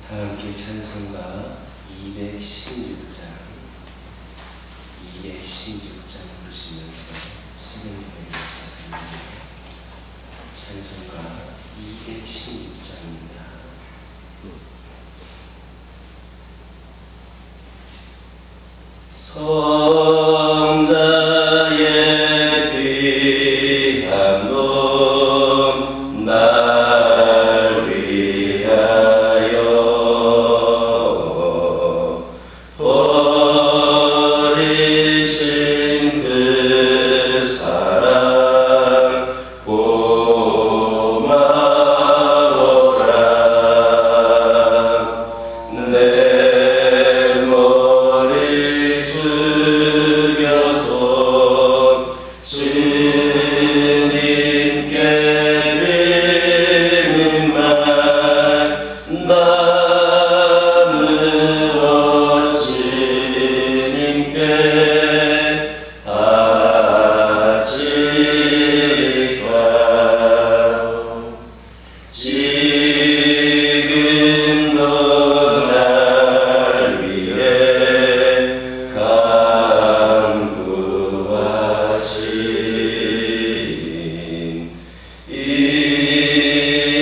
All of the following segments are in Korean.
함께 찬송가 216장 부르시면서 수련회를 시작합니다. 찬송가 216장입니다. 성자의 귀한 몸 날 위하여 버리신 그 사랑 고마워라. 내 머리 숙여서 주님께 빌는 말 나누어 주님께 바칠까. 지금도 날 위해 간구하신 이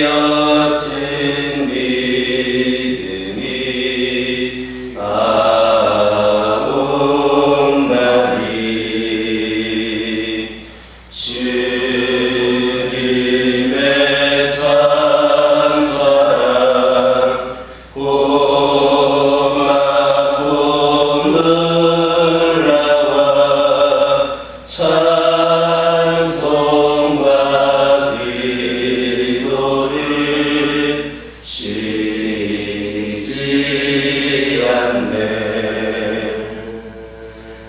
옅은 믿음이 아온 날이 주님의 찬사랑 고맙고 놀라워 찬송과 기도를 쉬지 않네.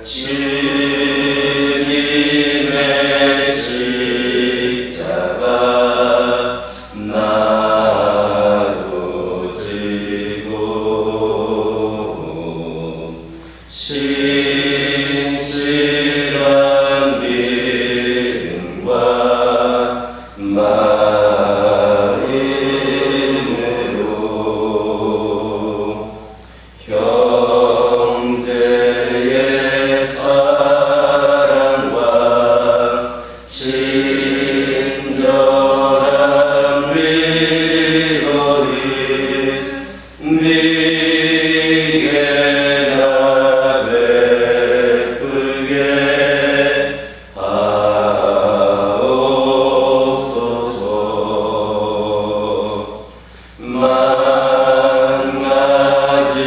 주님의 십자가 나도 지고 신실한 믿음과 마음으로 형제의 사랑과 친절한 위로를 네게 나 베풀게 하옵소서. 만 가지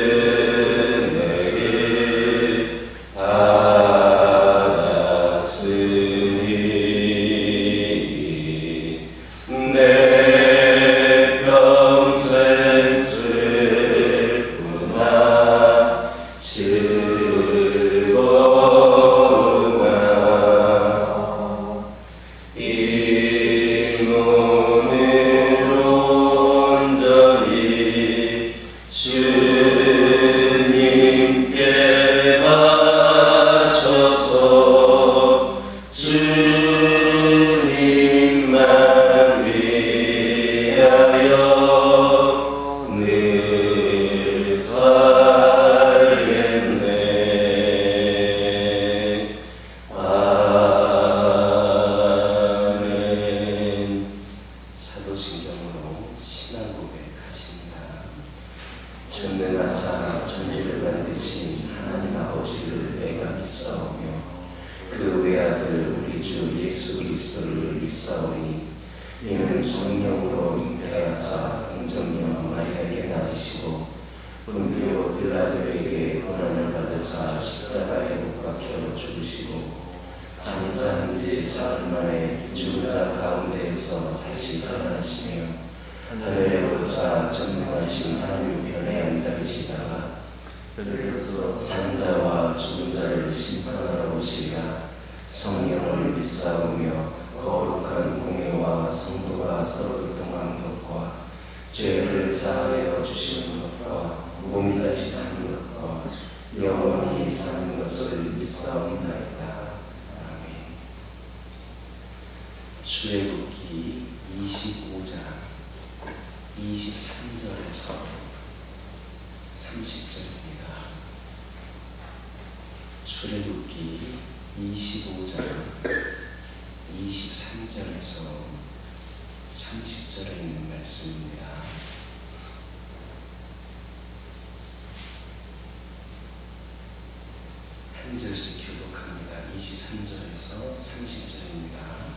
은혜를 받았으니 내 평생 슬프나 즐거우나 이 몸을 온전히 주님께 바쳐서 주님만 위하여 늘 살겠네. 아멘. 사도신경으로 신앙 고백하십니다. 전능하사 천지를 만드신 하나님 아버지를 내가 믿사오며 그 외아들 우리 주 예수 그리스도를 믿사오니 이는 성령으로 잉태하사 동정녀 마리아에게 낳으시고 본디오 빌라도에게 고난을 받으사 십자가에 못 박혀 죽으시고 장사한 지 사흘 만에 죽은 자 가운데에서 다시 살아나시며 하늘에 오르사 전능하신 하나님 우편에 앉아 계시다가 산자와 죽은 자를 심판하러 오시리라. 성령을 믿사오며 거룩한 공예와 성도가 서로 교통하는 것과 죄를 사하여 주시는 것과 몸같이 사는 것과 영원히 사는 것을 믿사옵나이다. 아멘. 출애굽기 25장 23절에서 30절에서 30절입니다. 출애굽기 25장 23절에서 30절에 있는 말씀입니다. 한 절씩 교독합니다. 23절에서 30절입니다.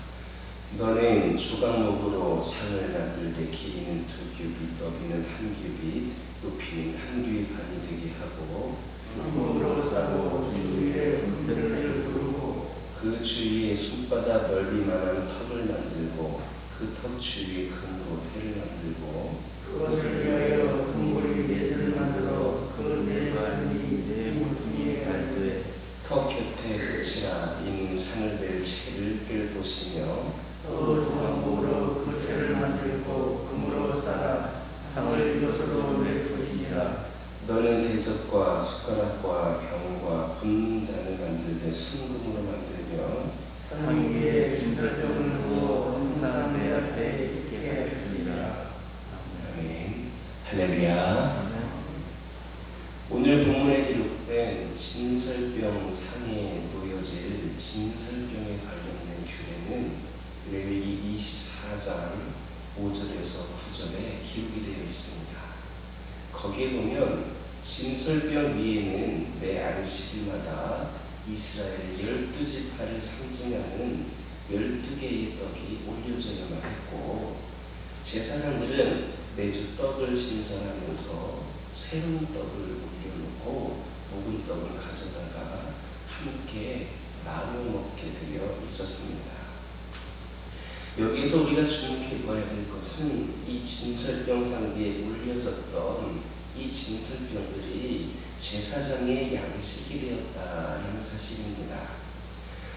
너는 조각목으로 상을 만들되 길이는 2규빗, 너비는 1규빗, 높이는 1규빗 반이 되게 하고 나무로 싸고 주위에 문들을 두르고 그 주위에 손바닥 넓이만한 턱을 만들고 그 턱 주위에 금으로 테를 만들고 그것을 위하여 금고리 넷을 만들어 그 네발이 네 모퉁이에 갈되 턱 곁에 그치라. 이는 상을 댈 채를 꿰 보시며 또 조각목으로 그 채를 만들고 금으로 쌓아 상을 이것으로 낼 것이니라. 너는 대접과 숟가락과 병과 붓는 잔을 만들되 순금으로 만들며 상 위에 진설병을 부어 항상 내 앞에 있게 하였으니라. 아멘. 할렐루야. 오늘 본문에 기록된 진설병 상에 놓여질 진설병에 관련된 규례는 레위기 24장 5절에서 9절에 기록이 되어 있습니다. 거기에 보면 진설병 위에는 매 안식일마다 이스라엘 12지파를 상징하는 12개의 떡이 올려져야만 했고, 제사장들은 매주 떡을 진설하면서 새로운 떡을 올려놓고 묵은 떡을 가져다가 함께 나눠 먹게 되어 있었습니다. 여기서 우리가 주목해 봐야 할 것은 이 진설병 상비에 올려졌던 이 진설병들이 제사장의 양식이 되었다는 사실입니다.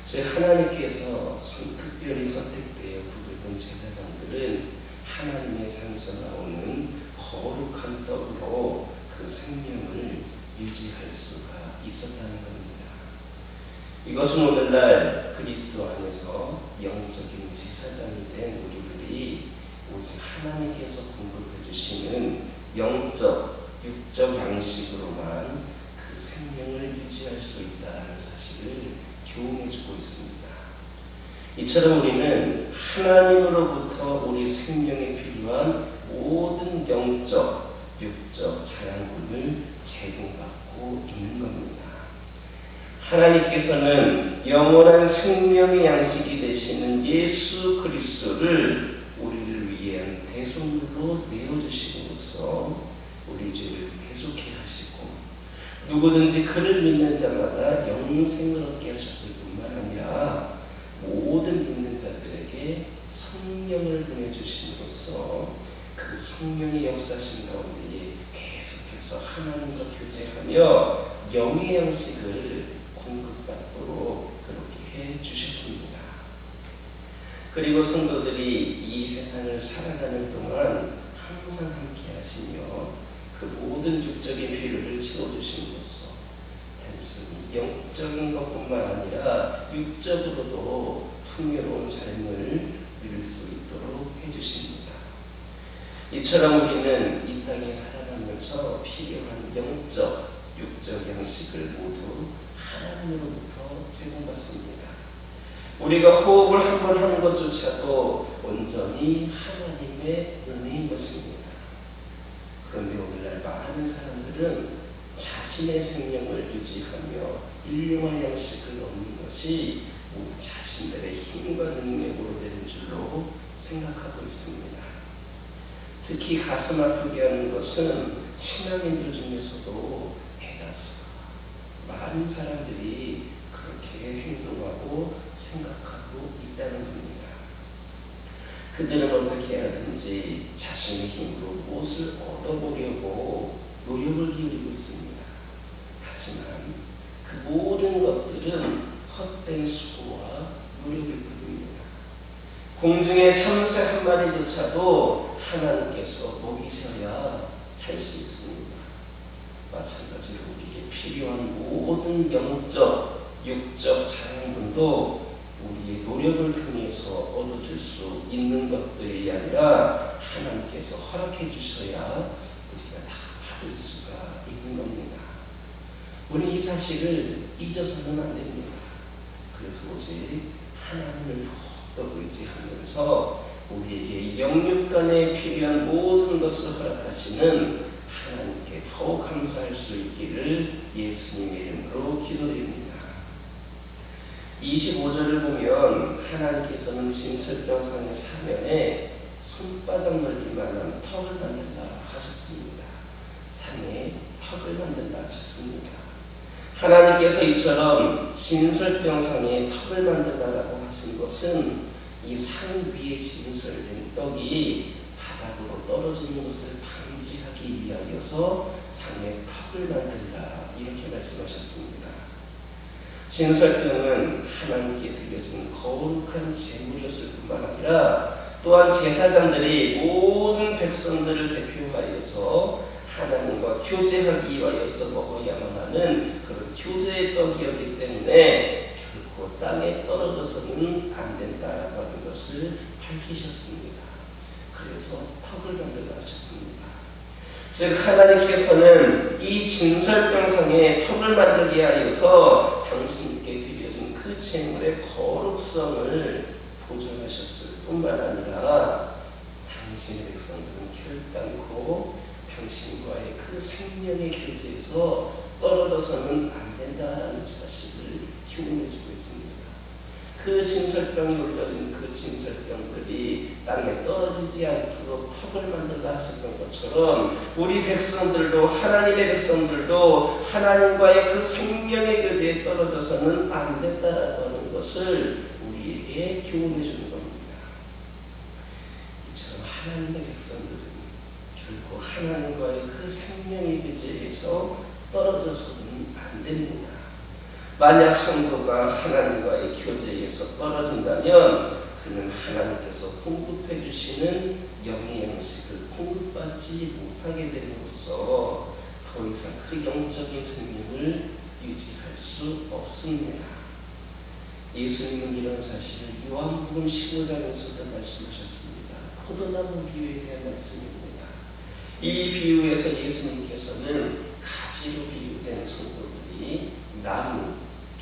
즉 하나님께서 특별히 선택되어 부르던 제사장들은 하나님의 상에서 나오는 거룩한 떡으로 그 생명을 유지할 수가 있었다는 겁니다. 이것은 오늘날 그리스도 안에서 영적인 제사장이 된 우리들이 오직 하나님께서 공급해 주시는 영적, 육적 양식으로만 그 생명을 유지할 수 있다는 사실을 교훈해 주고 있습니다. 이처럼 우리는 하나님으로부터 우리 생명에 필요한 모든 영적, 육적 자양분을 제공받고 있는 겁니다. 하나님께서는 영원한 생명의 양식이 되시는 예수 그리스도를 우리를 위한 대속물로 내어주심으로써 우리 죄를 대속해 하시고 누구든지 그를 믿는 자마다 영생을 얻게 하셨을 뿐만 아니라 모든 믿는 자들에게 성령을 보내주심으로써 그 성령의 역사신 가운데에 계속해서 하나님과 교제하며 영의 양식을 공급받도록 그렇게 해 주셨습니다. 그리고 성도들이 이 세상을 살아가는 동안 항상 함께 하시며 그 모든 육적인 필요를 채워주심으로써 단순히 영적인 것뿐만 아니라 육적으로도 풍요로운 삶을 누릴 수 있도록 해주십니다. 이처럼 우리는 이 땅에 살아가면서 필요한 영적, 육적 양식을 모두 하나님으로부터 제공받습니다. 우리가 호흡을 한 번 하는 것조차도 온전히 하나님의 은혜인 것입니다. 그런데 오늘날 많은 사람들은 자신의 생명을 유지하며 일용할 양식을 얻는 것이 모두 자신들의 힘과 능력으로 되는 줄로 생각하고 있습니다. 특히 가슴 아프게 하는 것은 신앙인들 중에서도 대다수 많은 사람들이 그렇게 행동하고 생각하고 있다는 겁니다. 그들은 어떻게 하든지 자신의 힘으로 무엇을 얻어보려고 노력을 기울이고 있습니다. 하지만 그 모든 것들은 헛된 수고와 노력일 뿐입니다. 공중의 참새 한 마리조차도 하나님께서 먹이셔야 살 수 있습니다. 마찬가지로 우리에게 필요한 모든 영적, 육적 자양분도 우리의 노력을 통해서 얻어줄 수 있는 것들이 아니라 하나님께서 허락해 주셔야 우리가 다 받을 수가 있는 겁니다. 우리 이 사실을 잊어서는 안 됩니다. 그래서 오직 하나님을 더욱 의지하면서 우리에게 영육간에 필요한 모든 것을 허락하시는 하나님께 더욱 감사할 수 있기를 예수님의 이름으로 기도드립니다. 25절을 보면 하나님께서는 진설병상의 사면에 손바닥 넓이만한 턱을 만들라 하셨습니다. 산에 턱을 만들라 하셨습니다. 하나님께서 이처럼 진설병상에 턱을 만들라라고 하신 것은 이 산 위에 진설된 떡이 바닥으로 떨어지는 것을 방지하기 위하여서 산에 턱을 만들라 이렇게 말씀하셨습니다. 진설병은 하나님께 드려진 거룩한 제물이었을 뿐만 아니라 또한 제사장들이 모든 백성들을 대표하여서 하나님과 교제하기 위하여서 먹어야만 하는 그런 교제의 떡이었기 때문에 결코 땅에 떨어져서는 안 된다라고 하는 것을 밝히셨습니다. 그래서 턱을 만들라 하셨습니다. 즉 하나님께서는 이 진설병상에 턱을 만들게 하여서 당신께 드려진 그 제물의 거룩성을 보존하셨을 뿐만 아니라 당신의 백성들은 결단코 당신과의 그 생명의 교제에서 떨어져서는 안 된다는 사실을 교훈해주고 있습니다. 그 진설병이 올려진 그 진설병들이 땅에 떨어지지 않도록 턱을 만들라 하셨던 것처럼 우리 백성들도 하나님의 백성들도 하나님과의 그 생명의 교제에 떨어져서는 안 된다라고 하는 것을 우리에게 교훈해 주는 겁니다. 이처럼 하나님의 백성들은 결코 하나님과의 그 생명의 교제에서 떨어져서는 안 됩니다. 만약 성도가 하나님과의 교제에서 떨어진다면 그는 하나님께서 공급해 주시는 영의 양식을 공급받지 못하게 됨으로써 더 이상 그 영적인 생명을 유지할 수 없습니다. 예수님은 이런 사실을 요한복음 15장에서도 말씀하셨습니다. 포도나무 비유에 대한 말씀입니다. 이 비유에서 예수님께서는 가지로 비유된 성도들이 나무,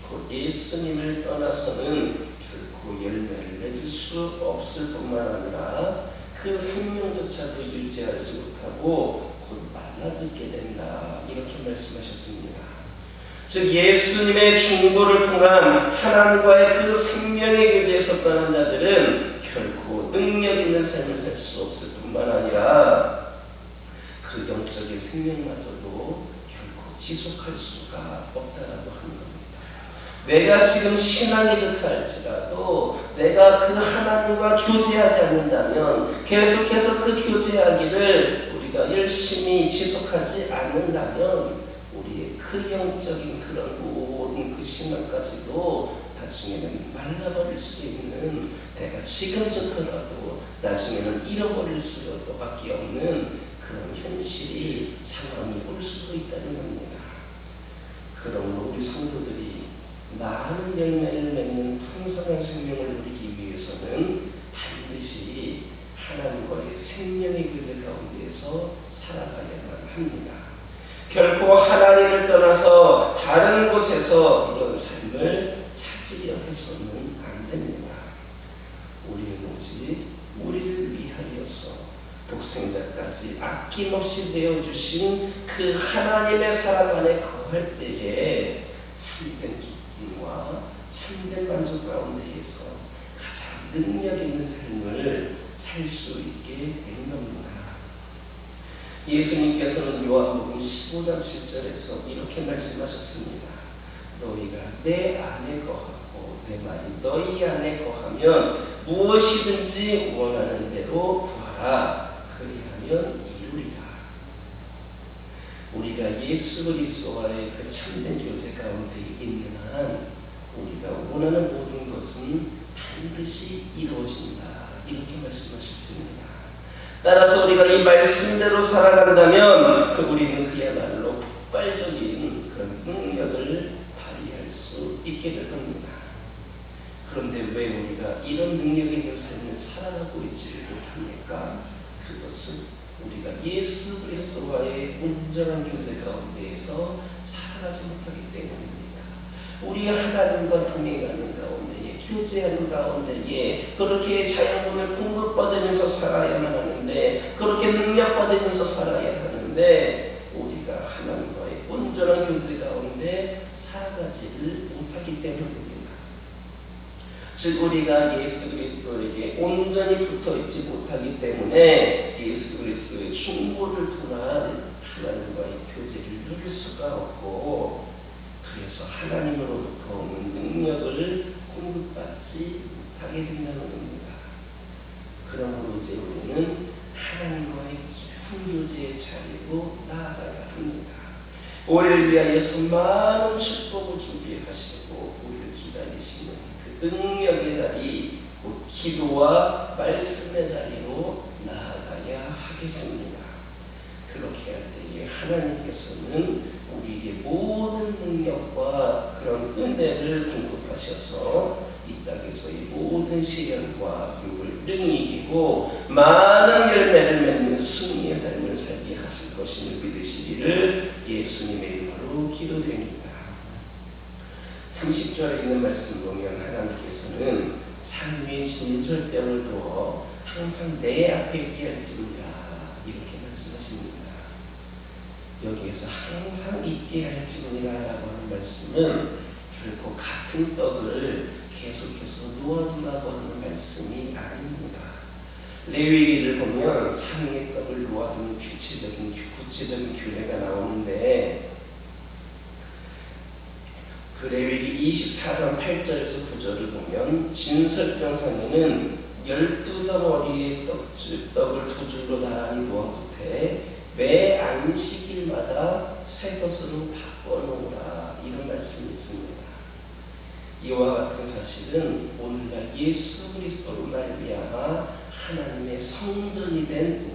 곧 예수님을 떠나서는 결코 열매를 맺을 수 없을 뿐만 아니라 그 생명조차도 유지하지 못하고 곧 말라지게 된다 이렇게 말씀하셨습니다. 즉 예수님의 중보를 통한 하나님과의 그 생명의 교제에서 떠난 자들은 결코 능력 있는 삶을 살 수 없을 뿐만 아니라 그 영적인 생명마저도 결코 지속할 수가 없다라고 하는 겁니다. 내가 지금 신앙이 좋다 할지라도 내가 그 하나님과 교제하지 않는다면 계속해서 그 교제하기를 우리가 열심히 지속하지 않는다면 우리의 그 영적인 그런 모든 그 신앙까지도 나중에는 말라버릴 수 있는 내가 지금 좋더라도 나중에는 잃어버릴 수밖에 없는 그런 현실이 상황이 올 수도 있다는 겁니다. 그러므로 우리 성도들이 많은 열매를 맺는 풍성한 생명을 누리기 위해서는 반드시 하나님과의 생명의 교제 가운데에서 살아가야만 합니다. 결코 하나님을 떠나서 다른 곳에서 이런 삶을 찾으려 해서는 안 됩니다. 우리는 오직 우리를 위하여서 독생자까지 아낌없이 내어주신 그 하나님의 사랑 안에 거할 때에 참된 기쁨과 참된 만족 가운데에서 가장 능력 있는 삶을 살 수 있게 된 겁니다. 예수님께서는 요한복음 15장 7절에서 이렇게 말씀하셨습니다. 너희가 내 안에 거하고 내 말이 너희 안에 거하면 무엇이든지 원하는 대로 구하라. 그리하면 이루리라. 우리가 예수 그리스도와의 그 참된 교제 가운데 있는 한 우리가 원하는 모든 것은 반드시 이루어진다. 이렇게 말씀하셨습니다. 따라서 우리가 이 말씀대로 살아간다면 우리는 그야말로 폭발적인 그런 능력을 발휘할 수 있게 될 겁니다. 그런데 왜 우리가 이런 능력 있는 삶을 살아가고 있지를 못합니까? 그것은 우리가 예수 그리스도와의 온전한 교제 가운데에서 살아가지 못하기 때문입니다. 우리 하나님과 동행하는 가운데에, 교제하는 가운데에 그렇게 자연분을 공급받으면서 살아야만 하는데, 그렇게 능력받으면서 살아야 하는데, 우리가 하나님과의 온전한 교제 가운데 살아가지를 못하기 때문입니다. 즉 우리가 예수 그리스도에게 온전히 붙어있지 못하기 때문에 예수 그리스도의 충고를 통한 하나님과의 교제를 누릴 수가 없고, 그래서 하나님으로부터 오는 능력을 공급받지 못하게 된다는 겁니다. 그러므로 이제 우리는 하나님과의 깊은 교제의 자리로 나아가야 합니다. 우리를 위하여 수많은 축복을 준비하시고 우리를 기다리시는 그 능력의 자리, 곧 기도와 말씀의 자리로 나아가야 하겠습니다. 그렇게 할 때에 하나님께서는 우리에게 모든 능력과 그런 은혜를 공급하셔서 이 땅에서의 모든 시련과 유혹을 능히 이기고 많은 열매를 맺는 승리의 삶을 살게 하실 것임을 믿으시기를 예수님의 이름으로 기도드립니다. 30절에 있는 말씀 보면 하나님께서는 산 위에 진설병을 두어 항상 내 앞에 있게 할지니라 이렇게 말씀하십니다. 여기에서 항상 있게 할지니라라고 하는 말씀은 결코 같은 떡을 계속해서 놓아두라고 하는 말씀이 아닙니다. 레위기를 보면 산 위에 떡을 놓아두는 구체적인 규례가 나오는데, 그 레위기 24장 8절에서 9절을 보면 진설병상에는 12덩어리의 떡을 두 줄로 나란히 놓아두되 매 안식일마다 새 것으로 바꿔놓으라 이런 말씀이 있습니다. 이와 같은 사실은 오늘날 예수 그리스도로 말미암아 하나님의 성전이 된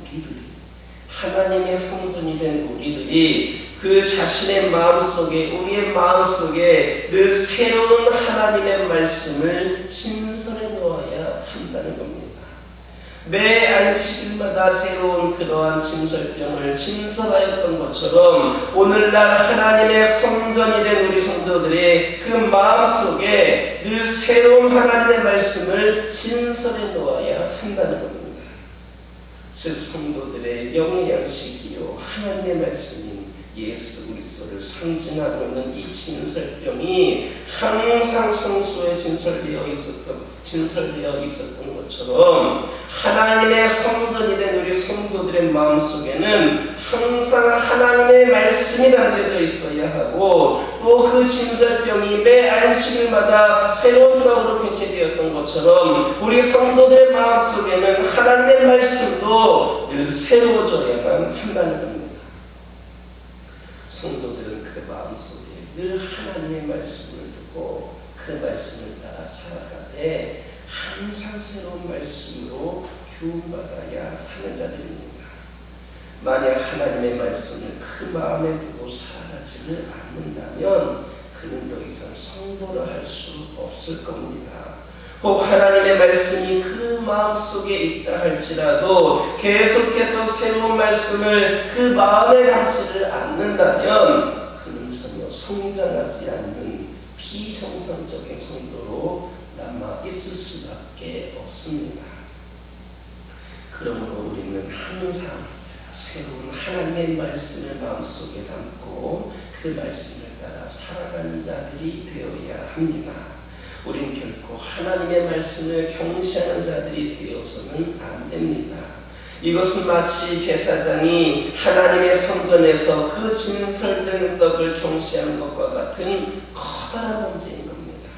우리들이 그 자신의 마음속에, 우리의 마음속에 늘 새로운 하나님의 말씀을 신설해 놓아야 한다는 겁니다. 매 안식일마다 새로운 그러한 진설병을 진설하였던 것처럼 오늘날 하나님의 성전이 된 우리 성도들의 그 마음속에 늘 새로운 하나님의 말씀을 진설해 놓아야 한다는 겁니다. 즉 성도들의 영의 양식이요 하나님의 말씀인 예수 그리스도를 상징하고 있는 이 진설병이 항상 성소에 진설되어 있었던 것처럼 하나님의 성전이 된 우리 성도들의 마음속에는 항상 하나님의 말씀이 담겨져 있어야 하고, 또 그 진설병이 매 안식일마다 새로운 떡으로 교체되었던 것처럼 우리 성도들의 마음속에는 하나님의 말씀도 늘 새로워져야만 한다는 겁니다. 성도들은 그 마음속에 늘 하나님의 말씀을 두고 그 말씀을 따라 살아가되 항상 새로운 말씀으로 교훈받아야 하는 자들입니다. 만약 하나님의 말씀을 그 마음에 두고 살아가지를 않는다면 그는 더 이상 성도를 할 수 없을 겁니다. 혹 하나님의 말씀이 그 마음속에 있다 할지라도 계속해서 새로운 말씀을 그 마음에 담지를 않는다면 그는 전혀 성장하지 않는 비정상적인 성도로 남아 있을 수밖에 없습니다. 그러므로 우리는 항상 새로운 하나님의 말씀을 마음속에 담고 그 말씀을 따라 살아가는 자들이 되어야 합니다. 우린 결코 하나님의 말씀을 경시하는 자들이 되어서는 안 됩니다. 이것은 마치 제사장이 하나님의 성전에서 그 진설된 떡을 경시하는 것과 같은 커다란 문제인 겁니다.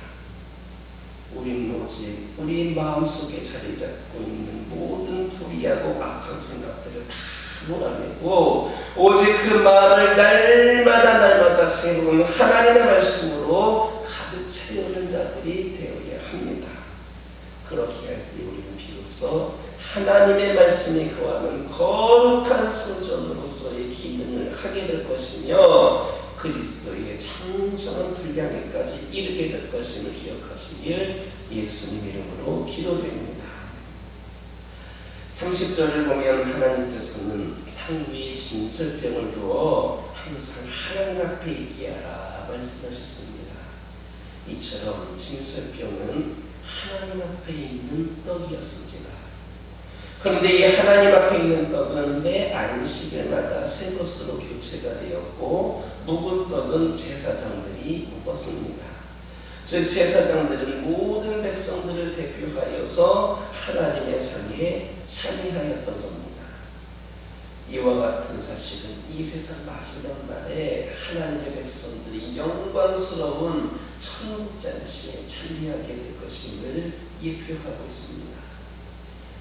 우리는 오직 우리 마음속에 자리 잡고 있는 모든 불의하고 악한 생각들을 다 몰아내고 오직 그 마음을 날마다 새로운 하나님의 말씀으로 가득 채우는 자들이 되어야 합니다. 그렇게 할 때 우리는 비로소 하나님의 말씀이 거하는 거룩한 성전으로서의 기능을 하게 될 것이며 그리스도의 창성한 분량에까지 이르게 될 것임을 기억하시길 예수님 이름으로 기도드립니다. 30절을 보면 하나님께서는 상위에 진설병을 두어 항상 하나님 앞에 있게 하라 말씀하셨습니다. 이처럼 진설병은 하나님 앞에 있는 떡이었습니다. 그런데 이 하나님 앞에 있는 떡은 매 안식일마다 새 것으로 교체가 되었고 묵은 떡은 제사장들이 묵었습니다. 즉 제사장들은 모든 백성들을 대표하여서 하나님의 상에 참여하였던 겁니다. 이와 같은 사실은 이 세상 마지막 날에 하나님의 백성들이 영광스러운 천국잔치에 참여하게 될 것임을 예표하고 있습니다.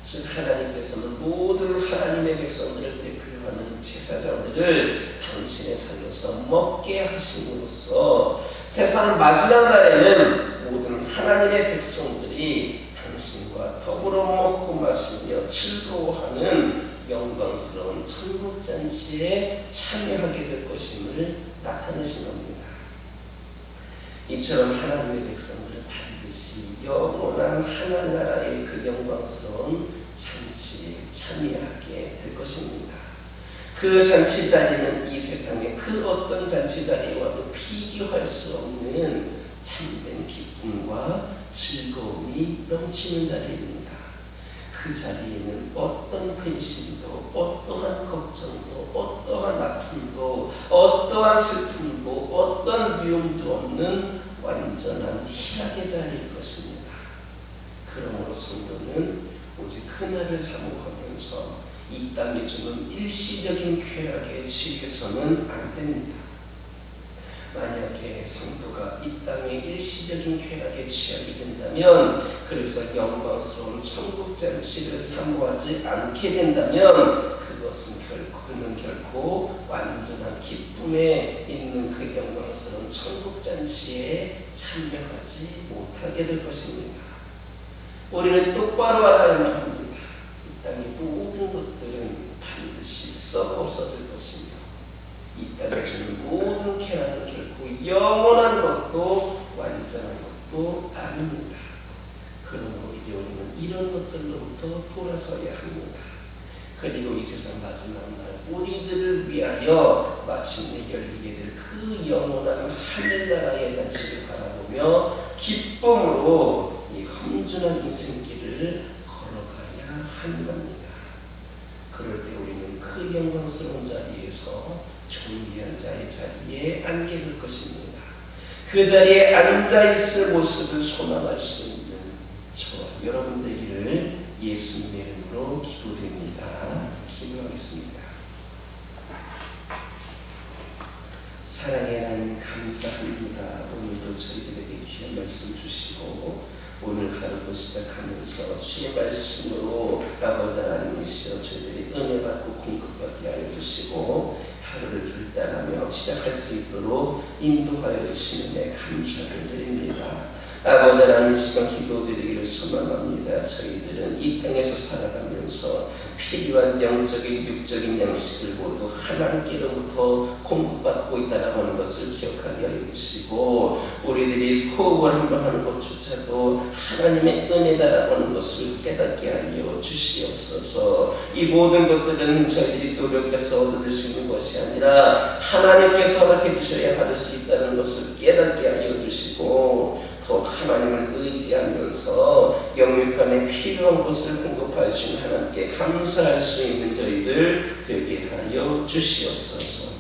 즉 하나님께서는 모든 하나님의 백성들을 대표하는 제사장들을 당신의 상에서 먹게 하심으로써 세상 마지막 날에는 모든 하나님의 백성들이 당신과 더불어 먹고 마시며 즐거워하는 영광스러운 천국잔치에 참여하게 될 것임을 나타내신 겁니다. 이처럼 하나님의 백성들은 반드시 영원한 하늘나라의 그 영광스러운 잔치에 참여하게 될 것입니다. 그 잔치 자리는 이 세상의 그 어떤 잔치 자리와도 비교할 수 없는 참된 기쁨과 즐거움이 넘치는 자리입니다. 그 자리에는 어떤 근심도, 어떠한 걱정도, 어떠한 아픔도, 어떠한 슬픔도, 어떤 미움도 없는 완전한 희락의 자리일 것입니다. 그러므로 성도는 오직 그날을 사모하면서 이 땅에 주는 일시적인 쾌락에 취해서는 안 됩니다. 만약에 성도가 이 땅의 일시적인 쾌락에 취하게 된다면, 그래서 영광스러운 천국잔치를 사모하지 않게 된다면 그는 결코 완전한 기쁨에 있는 그 영광스러운 천국잔치에 참여하지 못하게 될 것입니다. 우리는 똑바로 알아야만 합니다. 이 땅의 모든 것들은 반드시 썩어 없어질 것이며 이 땅에 주는 모든 쾌락은 결코 영원한 것도 완전한 것도 아닙니다. 그러므로 이제 우리는 이런 것들로부터 돌아서야 합니다. 그리고 이 세상 마지막 날 우리들을 위하여 마침내 열리게 될 그 영원한 하늘나라의 잔치를 바라보며 기쁨으로 이 험준한 인생길을 걸어가야 하는 겁니다. 그럴 때 우리는 그 영광스러운 자리에서 존귀한 자의 자리에 앉게 될 것입니다. 그 자리에 앉아있을 모습을 소망할 수 있는 저와 여러분 되기를 예수님의 이름으로 기도드립니다. 기도하겠습니다. 사랑의 하나님 감사합니다. 오늘도 저희들에게 귀한 말씀 주시고 오늘 하루도 시작하면서 주의 말씀으로 아버지 하나님이시여 저희들이 은혜 받고 공급받게 하여 주시고 하루를 결단하며 시작할 수 있도록 인도하여 주시는데 감사를 드립니다. 아버지 하나님 이 시간 기도드리기를 소망합니다. 저희들은 이 땅에서 살아가면서 필요한 영적인 육적인 양식을 모두 하나님께로부터 공급받고 있다는 하는 것을 기억하게 하여 주시고 우리들이 호흡을 한번 하는 것조차도 하나님의 은혜다라고 하는 것을 깨닫게 하여 주시옵소서. 이 모든 것들은 저희들이 노력해서 얻을 수 있는 것이 아니라 하나님께서 허락해 주셔야 받을 수 있다는 것을 깨닫게 하여 주시고 또 하나님을 의지하면서 영육간에 필요한 것을 공급하여 주신 하나님께 감사할 수 있는 저희들 되게 하여 주시옵소서.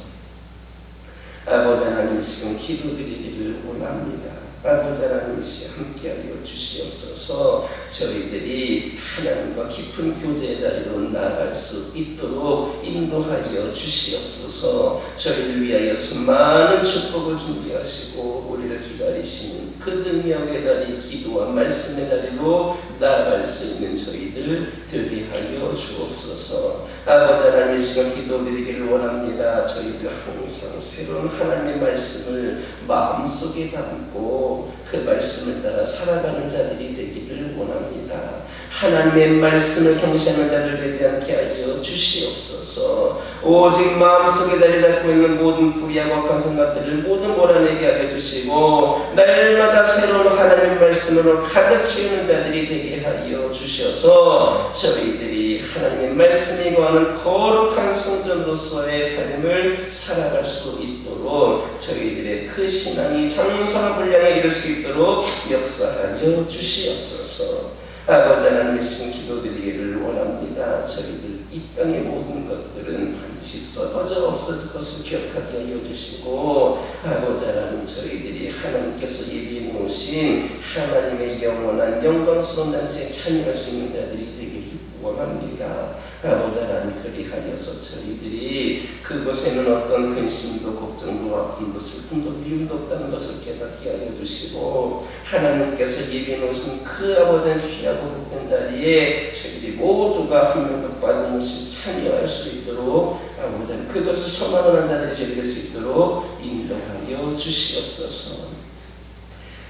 아버지 하나님 지금 기도드리기를 원합니다. 아버지 하나님 함께하여 주시옵소서. 저희들이 하나님과 깊은 교제의 자리로 나아갈 수 있도록 인도하여 주시옵소서. 저희를 위하여 수많은 축복을 준비하시고 우리를 기다리시는 그 능력의 자리, 기도와 말씀의 자리로 나아갈 수 있는 저희들 되게 하여 주옵소서. 아버지 하나님 시간 기도드리기를 원합니다. 저희들 항상 새로운 하나님의 말씀을 마음속에 담고 그 말씀을 따라 살아가는 자들이 되기를 원합니다. 하나님의 말씀을 경시하는 자들 되지 않게 하여 주시옵소서. 오직 마음속에 자리 잡고 있는 모든 불의하고 악한 생각들을 모두 몰아내게 하여 주시고 날마다 새로운 하나님 말씀으로 가득 채우는 자들이 되게 하여 주셔서 저희들이 하나님의 말씀이 거하는 거룩한 성전으로서의 삶을 살아갈 수 있도록 저희들의 그 신앙이 장성한 분량에 이를 수 있도록 역사하여 주시옵소서. 아버지 하나님 신 기도드리기를 원합니다. 저희들 이 땅의 모든 것들은 반드시 썩어져 없을 것을 기억하게 하여 주시고 아버지 하나님 저희들이 하나님께서 예비해 놓으신 하나님의 영원한 영광스러운 단체에 참여할 수 있는 자들이 되기를 원합니다. 아버지 하나님 그리하여서 저희들이 그것에는 어떤 근심도 걱정도 아픔도 슬픔도 미움도 없다는 것을 깨닫게 하여 주시고 하나님께서 예비해 놓으신 그 아버지 귀하고 복된 자리에 저희들이 모두가 한 명도 빠짐없이 참여할 수 있도록 아버지 하나님 그것을 소망하는 자들이 될 수 있도록 인도하여 주시옵소서.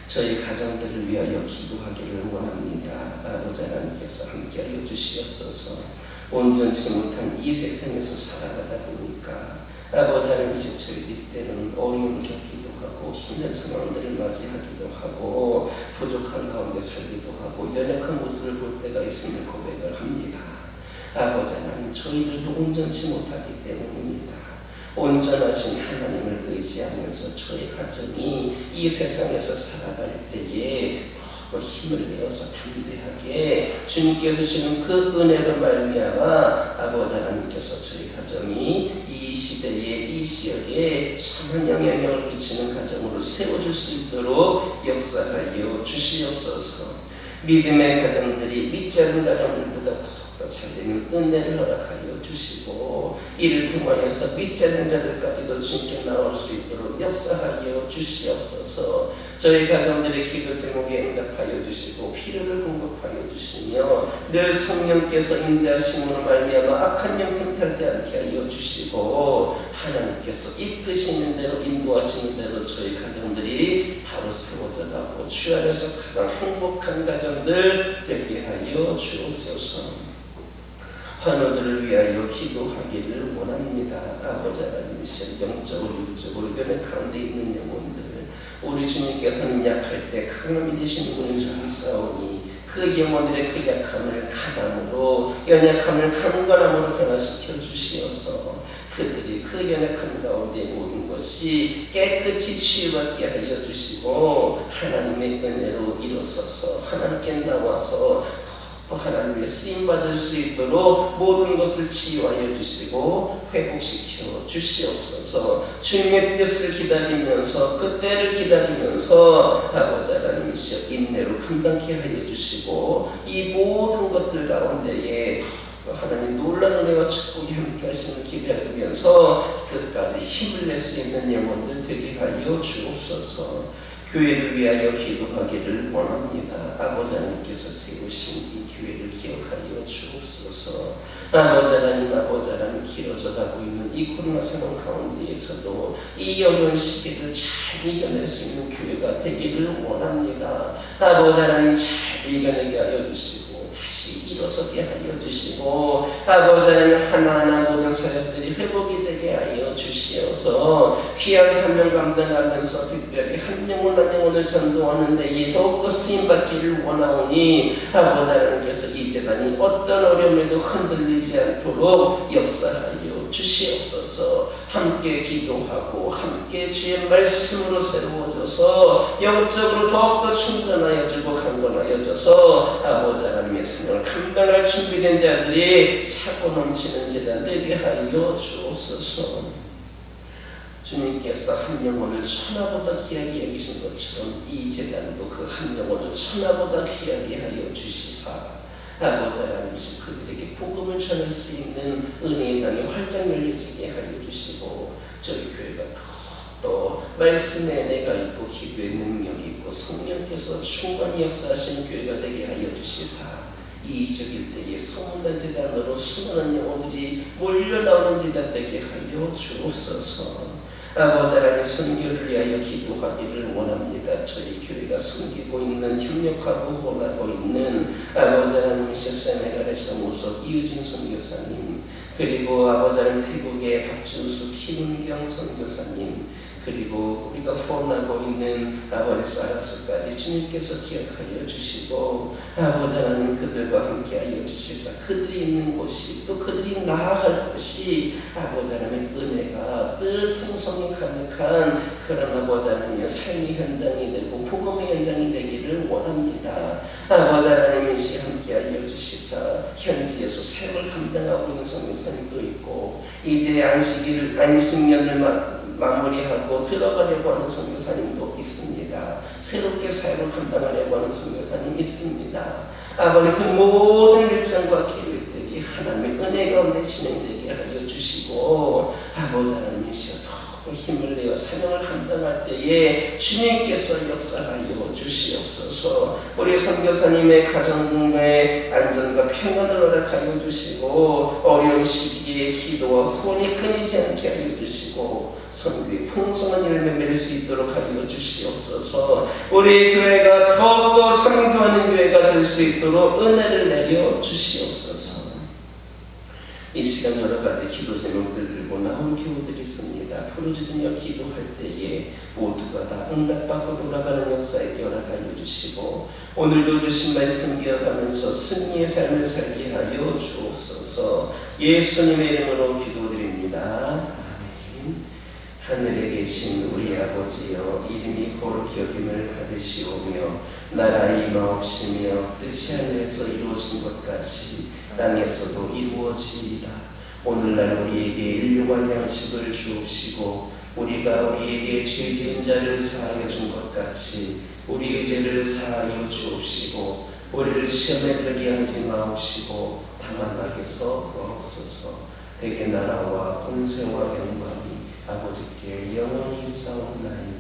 저희 가정들을 위하여 기도하기를 원합니다. 아버지 하나님께서 함께하여 주시옵소서. 온전치 못한 이 세상에서 살아가다 보니까 아버지 하나님 이제 저희들이 때로는 어려움을 겪기도 하고 힘든 상황들을 맞이하기도 하고 부족한 가운데 살기도 하고 연약한 모습을 볼 때가 있음을 고백을 합니다. 아버지 하나님 저희들도 온전치 못하기 때문입니다. 온전하신 하나님을 의지하면서 저희 가정이 이 세상에서 살아갈 때에 더 힘을 내어서 담대하게 주님께서 주시는 그 은혜로 말미암아 아버지 하나님께서 저희 가정이 이 시대에 이 지역에 선한 영향력을 끼치는 가정으로 세워질 수 있도록 역사하여 주시옵소서. 믿음의 가정들이 믿지 않는 가정들보다 더 잘되는 은혜를 허락하여 주시고 이를 통하여서 믿지 않는 자들까지도 주님께 나올 수 있도록 역사하여 주시옵소서. 저희 가정들의 기도 제목에 응답하여 주시고 필요를 공급하여 주시며 늘 성령께서 인도하심으로 말미암아 악한 영 틈타지 않게 하여 주시고 하나님께서 이끄시는 대로 인도하시는 대로 저희 가정들이 바로 세워져 가고 주 안에서 가장 행복한 가정들 되게 하여 주옵소서. 환우들을 위하여 기도하기를 원합니다. 아버지 하나님 영적으로 육적으로 연약 가운데 있는 영혼들 우리 주님께서는 약할 때 강함이 되시는 분인 줄 믿사오니 그 영혼들의 그 약함을 가담으로 연약함을 강건함으로 변화시켜 주시어서 그들이 그 연약함 가운데 모든 것이 깨끗이 치유받게 하여 주시고 하나님의 은혜로 일어서서 하나님께 나와서 또 하나님의 쓰임받을 수 있도록 모든 것을 치유하여 주시고 회복시켜 주시옵소서. 주님의 뜻을 기다리면서 그 때를 기다리면서 아버지 하나님이시여 인내로 감당케 하여 주시고 이 모든 것들 가운데에 하나님 놀라운 은혜와 축복이 함께 하시는 기대하면서 끝까지 힘을 낼 수 있는 영혼들 되게 하여 주옵소서. 교회를 위하여 기도하기를 원합니다. 아버지 하나님께서 세우신 이 교회를 기억하여 주옵소서. 아버지 하나님 길어져 가고 있는 이 코로나 상황 가운데에서도 이 어려운 시기를 잘 이겨낼 수 있는 교회가 되기를 원합니다. 아버지 하나님 잘 이겨내게 하여 주시고 다시 일어서게 하여 주시고 아버지 하나님 하나하나 모든 사역들이 회복이 되게 하여 주시어서 귀한 사명 감당하면서 특별히 한 영혼 한 영혼을 전도하는 데에 더욱더 쓰임받기를 원하오니 아버지 하나님께서 이 재단이 어떤 어려움에도 흔들리지 않도록 역사하여 주시옵소서. 함께 기도하고 함께 주의 말씀으로 새로워져서 영적으로 더욱더 충전하여지고 강건하여져서 아버지 하나님의 사명을 감당할 준비된 자들이 차고 넘치는 재단 되게 하여 주옵소서. 주님께서 한 영혼을 천하보다 귀하게 여기신 것처럼 이 재단도 그 한 영혼을 천하보다 귀하게 하여 주시사 아버지 하나님이시 그들에게 복음을 전할 수 있는 은혜의 장이 활짝 열려지게 하여 주시고 저희 교회가 더 말씀의 은혜가 있고 기도의 능력이 있고 성령께서 충만히 역사하시는 교회가 되게 하여 주시사 이 시적일 때에 소문난 재단으로 수많은 영혼들이 몰려나오는 재단 되게 하여 주옵소서. 아버지 하나님 선교를 위하여 기도하기를 원합니다. 저희 교회가 섬기고 있는 협력하고 호흡하고 있는 아버지 하나님 세상에 가래서 무속 이유진 선교사님 그리고 아버지는 태국의 박준수 김은경 선교사님, 그리고 우리가 후원하고 있는 아버지 사라스까지 주님께서 기억하여 주시고, 아버지 하나님 그들과 함께하여 주시사 그들이 있는 곳이, 또 그들이 나아갈 곳이 아버지 하나님의 은혜가 늘 풍성히 가득한 그런 아버지 하나님의 삶의 현장이 되고 복음의 현장이 되기를 원합니다. 아버지 하나님이 시 함께하여 주시사 현지에서 세월을 감당하고 있는 선교사님도 있고, 이제 안식년을 마무리하고 들어가려고 하는 선교사님도 있습니다. 새롭게 사역을 감당하려고 하는 선교사님 있습니다. 아버지, 그 모든 일정과 계획들이 하나님의 은혜 가운데 진행되게 하여 주시고, 아버지 하나님이시여 더 힘을 내어 사명을 감당할 때에 주님께서 역사하여 주시옵소서. 우리 선교사님의 가정의 안전과 평안을 허락하여 주시고, 어려운 시기에 기도와 후원이 끊이지 않게 하여 주시고, 선교의 풍성한 열매 맺을 수 있도록 하여 주시옵소서. 우리 교회가 더욱더 선교하는 교회가 될 수 있도록 은혜를 내려 주시옵소서. 이 시간 여러 가지 기도 제목들 들고 나온 교우들이 있습니다. 부르짖으며 기도할 때에 모두가 다 응답받고 돌아가는 역사에 허락하여 주시고, 오늘도 주신 말씀 기억하면서 승리의 삶을 살게 하여 주옵소서. 예수님의 이름으로 기도드립니다. 아멘. 하늘에 계신 우리 아버지여, 이름이 거룩히 여김을 받으시오며 나라의 임하옵시며 뜻이 하늘에서 이루어진 것 같이 땅에서도 이루어지이다. 오늘날 우리에게 일용할 양식을 주옵시고, 우리가 우리에게 죄 지은 자를 사하여 준 것 같이 우리의 죄를 사하여 주옵시고, 우리를 시험에 들게 하지 마옵시고 다만 악에서 구하옵소서. 대개 나라와 권세와 영광이 아버지께 영원히 있사옵나이다.